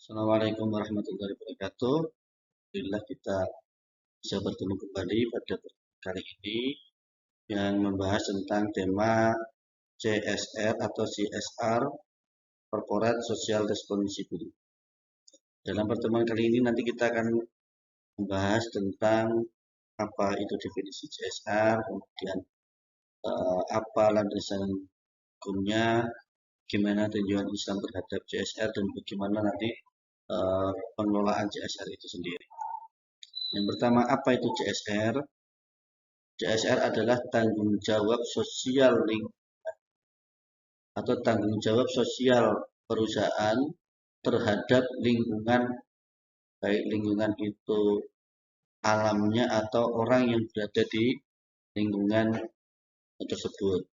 Assalamualaikum warahmatullahi wabarakatuh. Alhamdulillah kita bisa bertemu kembali pada kali ini yang membahas tentang tema CSR atau CSR, Corporate Social Responsibility. Dalam pertemuan kali ini nanti kita akan membahas tentang apa itu definisi CSR, kemudian apa landasan hukumnya, gimana tujuan Islam terhadap CSR, dan bagaimana nanti pengelolaan CSR itu sendiri. Yang pertama, apa itu CSR? CSR adalah tanggung jawab sosial atau tanggung jawab sosial perusahaan terhadap lingkungan, baik lingkungan itu alamnya atau orang yang berada di lingkungan tersebut.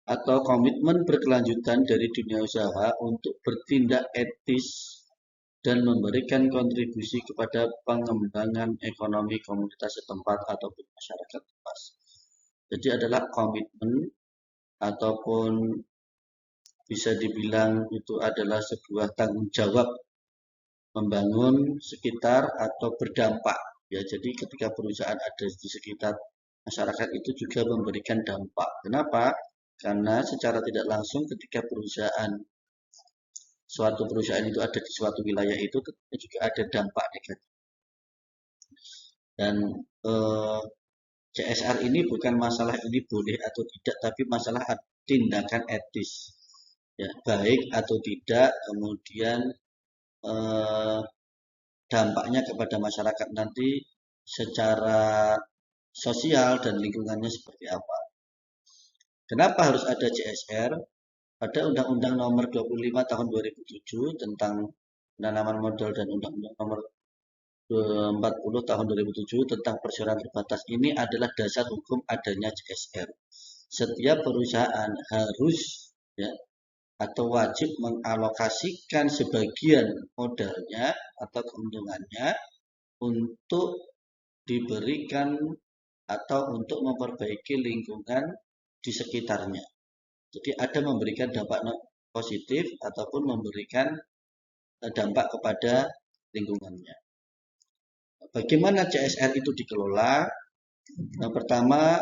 Atau komitmen berkelanjutan dari dunia usaha untuk bertindak etis dan memberikan kontribusi kepada pengembangan ekonomi komunitas setempat ataupun masyarakat luas. Jadi adalah komitmen ataupun bisa dibilang itu adalah sebuah tanggung jawab membangun sekitar atau berdampak. Ya, jadi ketika perusahaan ada di sekitar masyarakat itu juga memberikan dampak. Kenapa? Karena secara tidak langsung ketika suatu perusahaan itu ada di suatu wilayah itu juga ada dampak negatif. Dan CSR ini bukan masalah ini boleh atau tidak, tapi masalah tindakan etis, ya, baik atau tidak, kemudian dampaknya kepada masyarakat nanti secara sosial dan lingkungannya seperti apa. Kenapa harus ada CSR? Pada Undang-Undang Nomor 25 Tahun 2007 tentang penanaman modal dan Undang-Undang Nomor 40 Tahun 2007 tentang perseroan terbatas ini adalah dasar hukum adanya CSR. Setiap perusahaan harus, ya, atau wajib mengalokasikan sebagian modalnya atau keuntungannya untuk diberikan atau untuk memperbaiki lingkungan di sekitarnya. Jadi ada memberikan dampak positif ataupun memberikan dampak kepada lingkungannya. Bagaimana CSR itu dikelola? Yang pertama,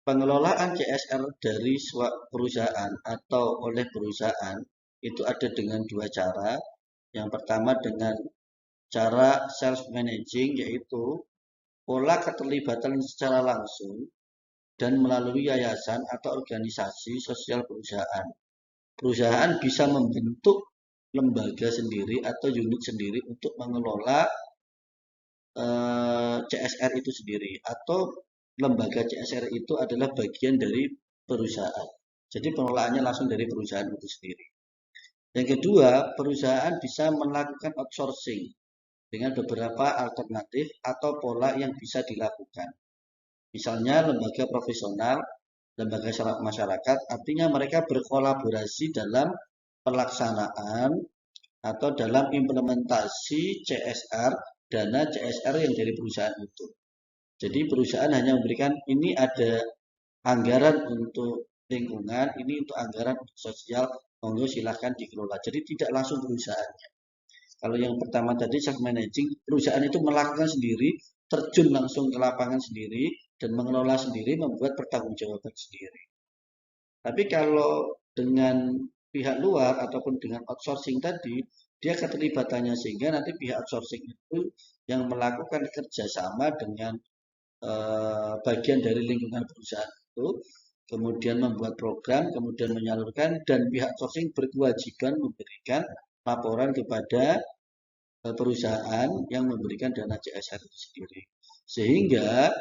pengelolaan CSR dari perusahaan atau oleh perusahaan itu ada dengan dua cara. Yang pertama dengan cara self managing, yaitu pola keterlibatan secara langsung dan melalui yayasan atau organisasi sosial perusahaan. Perusahaan bisa membentuk lembaga sendiri atau unit sendiri untuk mengelola CSR itu sendiri, atau lembaga CSR itu adalah bagian dari perusahaan. Jadi pengelolaannya langsung dari perusahaan itu sendiri. Yang kedua, perusahaan bisa melakukan outsourcing dengan beberapa alternatif atau pola yang bisa dilakukan. Misalnya lembaga profesional, lembaga masyarakat, artinya mereka berkolaborasi dalam pelaksanaan atau dalam implementasi CSR, dana CSR yang dari perusahaan itu. Jadi perusahaan hanya memberikan, ini ada anggaran untuk lingkungan, ini untuk anggaran untuk sosial, monggo silahkan dikelola. Jadi tidak langsung perusahaannya. Kalau yang pertama tadi self managing, perusahaan itu melakukan sendiri, terjun langsung ke lapangan sendiri, dan mengelola sendiri, membuat pertanggungjawaban sendiri. Tapi kalau dengan pihak luar ataupun dengan outsourcing tadi, dia keterlibatannya sehingga nanti pihak outsourcing itu yang melakukan kerjasama dengan bagian dari lingkungan perusahaan itu, kemudian membuat program, kemudian menyalurkan, dan pihak outsourcing berkewajiban memberikan laporan kepada perusahaan yang memberikan dana CSR itu sendiri. Sehingga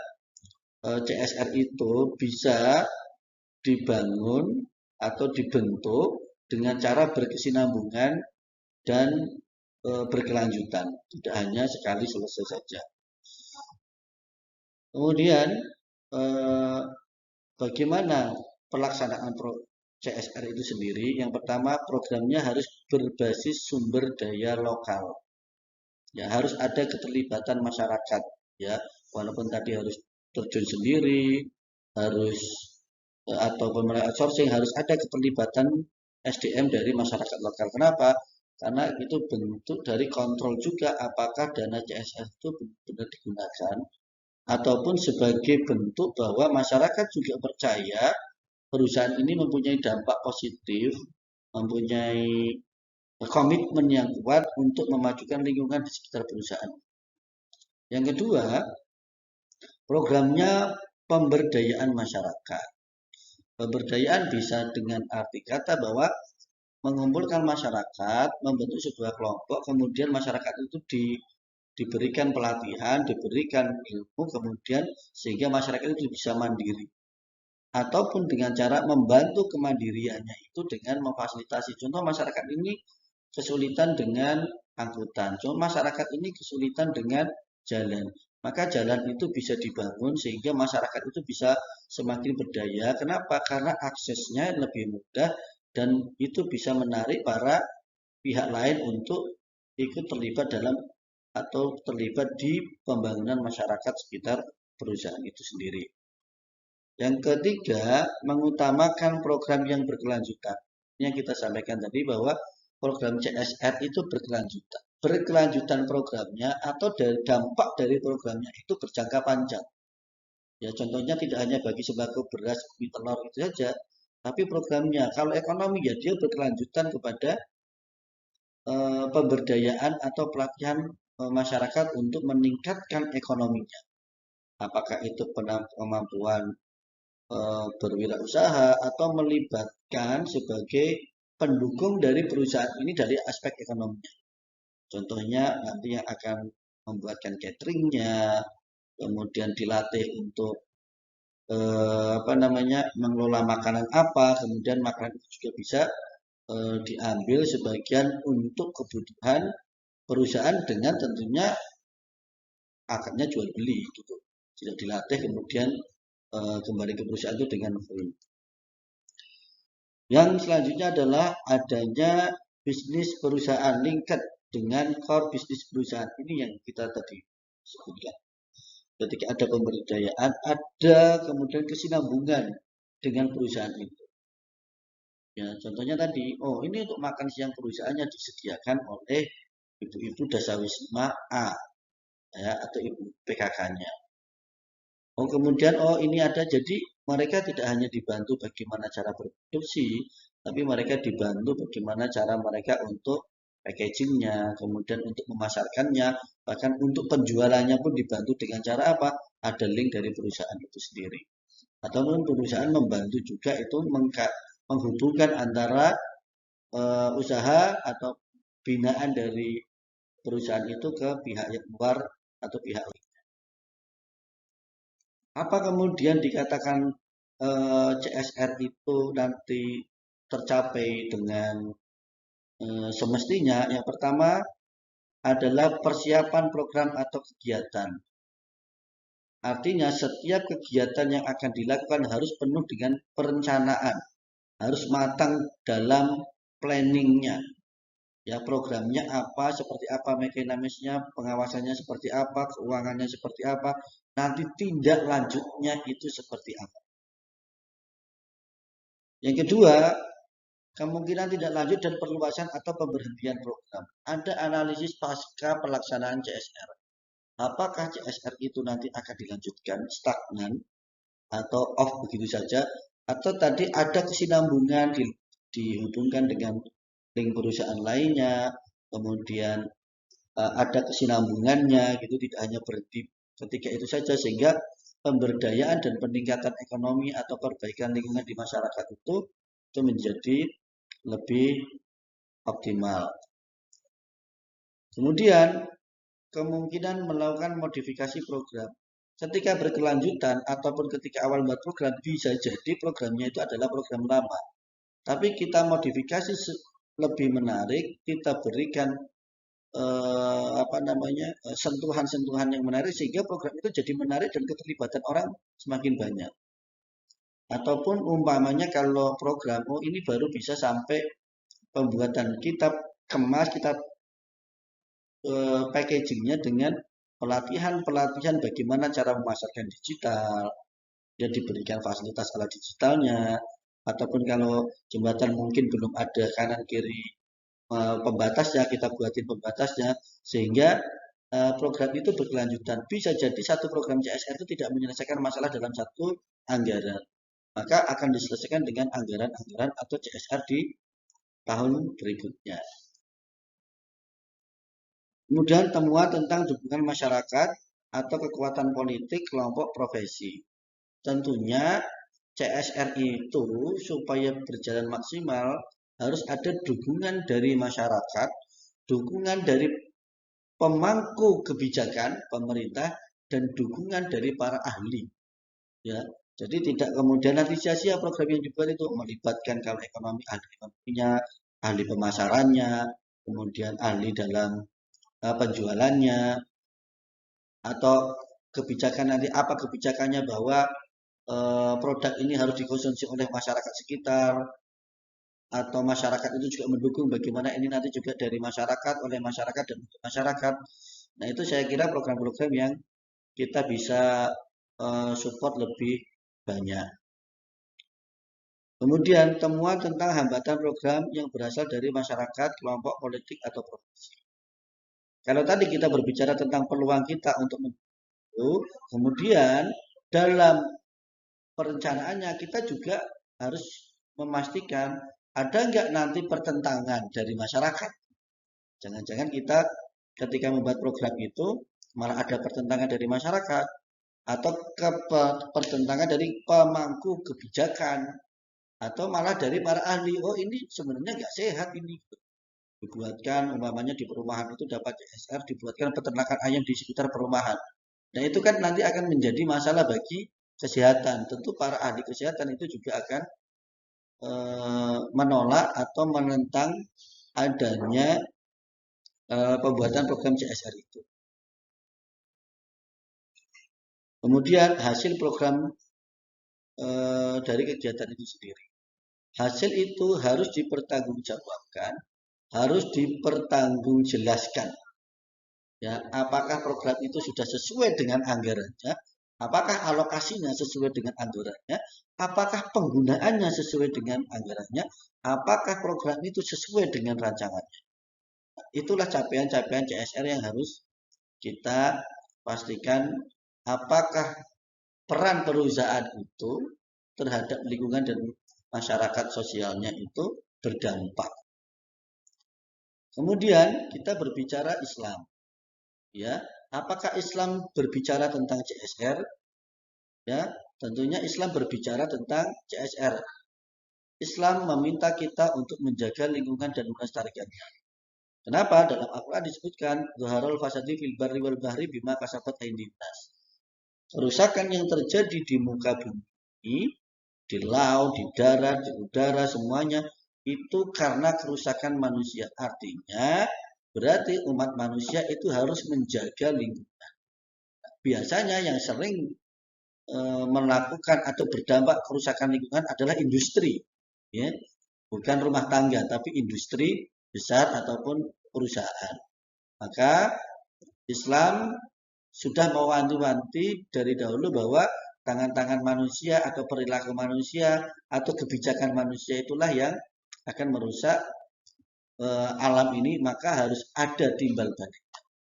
CSR itu bisa dibangun atau dibentuk dengan cara berkesinambungan dan berkelanjutan, tidak hanya sekali selesai saja. Kemudian bagaimana pelaksanaan CSR itu sendiri? Yang pertama, programnya harus berbasis sumber daya lokal. Ya, harus ada keterlibatan masyarakat, ya. Walaupun tadi harus terjun sendiri, harus ataupun melalui outsourcing, harus ada keterlibatan SDM dari masyarakat lokal. Kenapa? Karena itu bentuk dari kontrol juga apakah dana CSR itu benar-benar digunakan ataupun sebagai bentuk bahwa masyarakat juga percaya perusahaan ini mempunyai dampak positif, mempunyai komitmen yang kuat untuk memajukan lingkungan di sekitar perusahaan. Yang kedua, programnya pemberdayaan masyarakat. Pemberdayaan bisa dengan arti kata bahwa mengumpulkan masyarakat, membentuk sebuah kelompok, kemudian masyarakat itu diberikan pelatihan, diberikan ilmu, kemudian sehingga masyarakat itu bisa mandiri. Ataupun dengan cara membantu kemandiriannya itu dengan memfasilitasi. Contoh masyarakat ini kesulitan dengan angkutan. Contoh masyarakat ini kesulitan dengan jalan. Maka jalan itu bisa dibangun sehingga masyarakat itu bisa semakin berdaya. Kenapa? Karena aksesnya lebih mudah dan itu bisa menarik para pihak lain untuk ikut terlibat dalam atau terlibat di pembangunan masyarakat sekitar perusahaan itu sendiri. Yang ketiga, mengutamakan program yang berkelanjutan. Ini yang kita sampaikan tadi bahwa program CSR itu berkelanjutan. Berkelanjutan programnya atau dampak dari programnya itu berjangka panjang. Ya contohnya tidak hanya bagi sembako beras, mie, telur itu saja, tapi programnya kalau ekonomi ya dia berkelanjutan kepada pemberdayaan atau pelatihan masyarakat untuk meningkatkan ekonominya. Apakah itu kemampuan berwirausaha atau melibatkan sebagai pendukung dari perusahaan ini dari aspek ekonominya. Contohnya nanti yang akan membuatkan cateringnya, kemudian dilatih untuk mengelola makanan apa, kemudian makanan itu juga bisa diambil sebagian untuk kebutuhan perusahaan dengan tentunya akadnya jual beli gitu. Tidak dilatih kemudian kembali ke perusahaan itu dengan free. Yang selanjutnya adalah adanya bisnis perusahaan linked dengan core bisnis perusahaan. Ini yang kita tadi sebutkan. Ketika ada pemberdayaan, ada kemudian kesinambungan dengan perusahaan itu. Ya, contohnya tadi, oh ini untuk makan siang perusahaannya disediakan oleh ibu-ibu Dasawisma A, ya, atau ibu PKK-nya. Oh kemudian, oh ini ada, jadi mereka tidak hanya dibantu bagaimana cara berproduksi, tapi mereka dibantu bagaimana cara mereka untuk packagingnya, kemudian untuk memasarkannya, bahkan untuk penjualannya pun dibantu dengan cara apa? Ada link dari perusahaan itu sendiri. Ataupun perusahaan membantu juga itu menghubungkan antara usaha atau binaan dari perusahaan itu ke pihak yang luar atau pihak lain. Apa kemudian dikatakan CSR itu nanti tercapai dengan semestinya? Yang pertama adalah persiapan program atau kegiatan. Artinya setiap kegiatan yang akan dilakukan harus penuh dengan perencanaan, harus matang dalam planningnya. Ya programnya apa, seperti apa mekanismenya, pengawasannya seperti apa, keuangannya seperti apa, nanti tindak lanjutnya itu seperti apa. Yang kedua, kemungkinan tidak lanjut dan perluasan atau pemberhentian program. Ada analisis pasca pelaksanaan CSR. Apakah CSR itu nanti akan dilanjutkan stagnan atau off begitu saja, atau tadi ada kesinambungan dihubungkan dengan link perusahaan lainnya, kemudian ada kesinambungannya gitu, tidak hanya berhenti ketika itu saja, sehingga pemberdayaan dan peningkatan ekonomi atau perbaikan lingkungan di masyarakat itu menjadi lebih optimal. Kemudian kemungkinan melakukan modifikasi program. Ketika berkelanjutan ataupun ketika awal buat program, bisa jadi programnya itu adalah program lama. Tapi kita modifikasi lebih menarik, kita berikan sentuhan-sentuhan yang menarik sehingga program itu jadi menarik dan keterlibatan orang semakin banyak. Ataupun umpamanya kalau program, oh ini baru bisa sampai pembuatan kitab kemas, kitab packagingnya dengan pelatihan-pelatihan bagaimana cara memasarkan digital, ya diberikan fasilitas alat digitalnya, ataupun kalau jembatan mungkin belum ada kanan kiri pembatasnya, kita buatin pembatasnya sehingga program itu berkelanjutan. Bisa jadi satu program CSR itu tidak menyelesaikan masalah dalam satu anggaran. Maka akan diselesaikan dengan anggaran-anggaran atau CSR di tahun berikutnya. Kemudian temuan tentang dukungan masyarakat atau kekuatan politik kelompok profesi. Tentunya CSR itu supaya berjalan maksimal harus ada dukungan dari masyarakat, dukungan dari pemangku kebijakan pemerintah, dan dukungan dari para ahli. Ya, jadi tidak kemudian nanti sia-sia program yang dibuat itu melibatkan kalau ekonomi ahli ekonominya, ahli pemasarannya, kemudian ahli dalam penjualannya, atau kebijakan nanti apa kebijakannya bahwa produk ini harus dikonsumsi oleh masyarakat sekitar, atau masyarakat itu juga mendukung bagaimana ini nanti juga dari masyarakat, oleh masyarakat, dan untuk masyarakat. Nah, itu saya kira program-program yang kita bisa support lebih banyak. Kemudian temuan tentang hambatan program yang berasal dari masyarakat, kelompok politik, atau profesi. Kalau tadi kita berbicara tentang peluang kita untuk membantu, kemudian dalam perencanaannya kita juga harus memastikan ada nggak nanti pertentangan dari masyarakat. Jangan-jangan kita ketika membuat program itu malah ada pertentangan dari masyarakat atau pertentangan dari pemangku kebijakan atau malah dari para ahli. Oh, ini sebenarnya nggak sehat ini. Dibuatkan umpamanya di perumahan itu dapat CSR, dibuatkan peternakan ayam di sekitar perumahan. Nah, itu kan nanti akan menjadi masalah bagi kesehatan. Tentu para ahli kesehatan itu juga akan menolak atau menentang adanya pembuatan program CSR itu. Kemudian hasil program dari kegiatan itu sendiri. Hasil itu harus dipertanggungjawabkan, harus dipertanggungjawabkan. Ya, apakah program itu sudah sesuai dengan anggarannya? Apakah alokasinya sesuai dengan anggarannya? Apakah penggunaannya sesuai dengan anggarannya? Apakah program itu sesuai dengan rancangannya? Itulah capaian-capaian CSR yang harus kita pastikan apakah peran perusahaan itu terhadap lingkungan dan masyarakat sosialnya itu berdampak. Kemudian kita berbicara Islam. Ya, apakah Islam berbicara tentang CSR? Ya, tentunya Islam berbicara tentang CSR. Islam meminta kita untuk menjaga lingkungan dan melestarikannya. Kenapa? Dalam Al-Quran disebutkan Zuharul fasadi fil barri wal bahri bima kasabat aydin nas. Kerusakan yang terjadi di muka bumi, di laut, di darat, di udara, semuanya itu karena kerusakan manusia. Artinya berarti umat manusia itu harus menjaga lingkungan. Biasanya yang sering melakukan atau berdampak kerusakan lingkungan adalah industri, ya, bukan rumah tangga, tapi industri besar ataupun perusahaan. Maka Islam sudah mewanti-wanti dari dahulu bahwa tangan-tangan manusia atau perilaku manusia atau kebijakan manusia itulah yang akan merusak alam ini, maka harus ada timbal balik.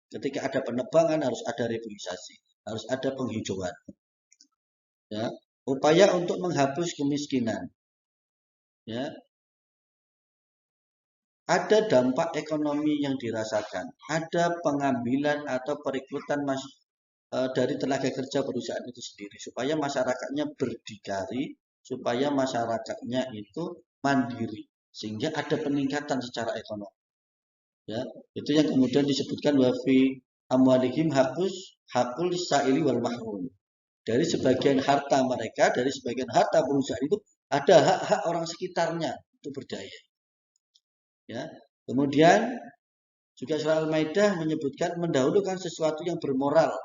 Ketika ada penebangan harus ada reboisasi, harus ada penghijauan. Ya, upaya untuk menghapus kemiskinan. Ya, ada dampak ekonomi yang dirasakan, ada pengambilan atau perekrutan dari tenaga kerja perusahaan itu sendiri, supaya masyarakatnya berdikari, supaya masyarakatnya itu mandiri, sehingga ada peningkatan secara ekonomi. Ya, itu yang kemudian disebutkan wafi amwalihim hakul sa'ili wal mahrum. Dari sebagian harta mereka, dari sebagian harta perusahaan itu ada hak-hak orang sekitarnya itu berdaya. Ya, kemudian juga surah Al-Maidah menyebutkan mendahulukan sesuatu yang bermoral,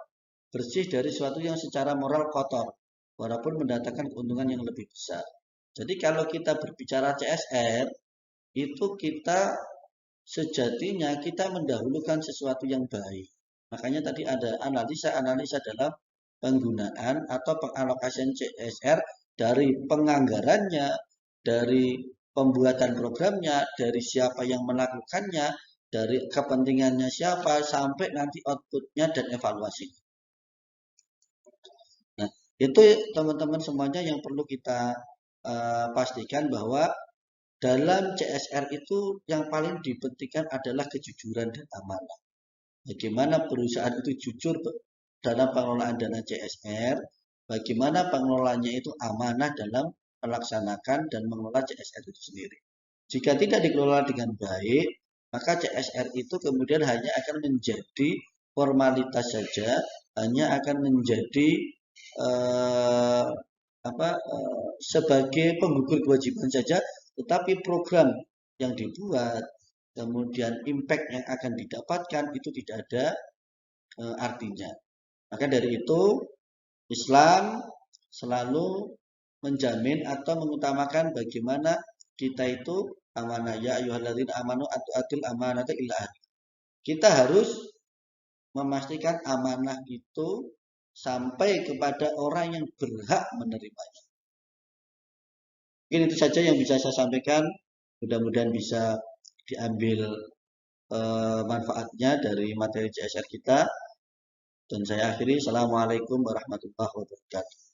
bersih dari sesuatu yang secara moral kotor, walaupun mendatangkan keuntungan yang lebih besar. Jadi kalau kita berbicara CSR, itu kita sejatinya kita mendahulukan sesuatu yang baik. Makanya tadi ada analisa dalam penggunaan atau pengalokasian CSR dari penganggarannya, dari pembuatan programnya, dari siapa yang melakukannya, dari kepentingannya siapa, sampai nanti outputnya dan evaluasi. Nah, itu teman-teman semuanya yang perlu kita pastikan bahwa dalam CSR itu yang paling dipentingkan adalah kejujuran dan amanah. Bagaimana perusahaan itu jujur dalam pengelolaan dana CSR, bagaimana pengelolaannya itu amanah dalam melaksanakan dan mengelola CSR itu sendiri. Jika tidak dikelola dengan baik, maka CSR itu kemudian hanya akan menjadi formalitas saja, hanya akan menjadi eh, sebagai penggugur kewajiban saja, tetapi program yang dibuat, kemudian impact yang akan didapatkan itu tidak ada artinya. Maka dari itu Islam selalu menjamin atau mengutamakan bagaimana kita itu amanah, ya ayyuhalladzina amanu atu'atil amanata illa ahli. Kita harus memastikan amanah itu sampai kepada orang yang berhak menerimanya. Mungkin itu saja yang bisa saya sampaikan. Mudah-mudahan bisa diambil manfaatnya dari materi CSR kita. Dan saya akhiri. Assalamualaikum warahmatullahi wabarakatuh.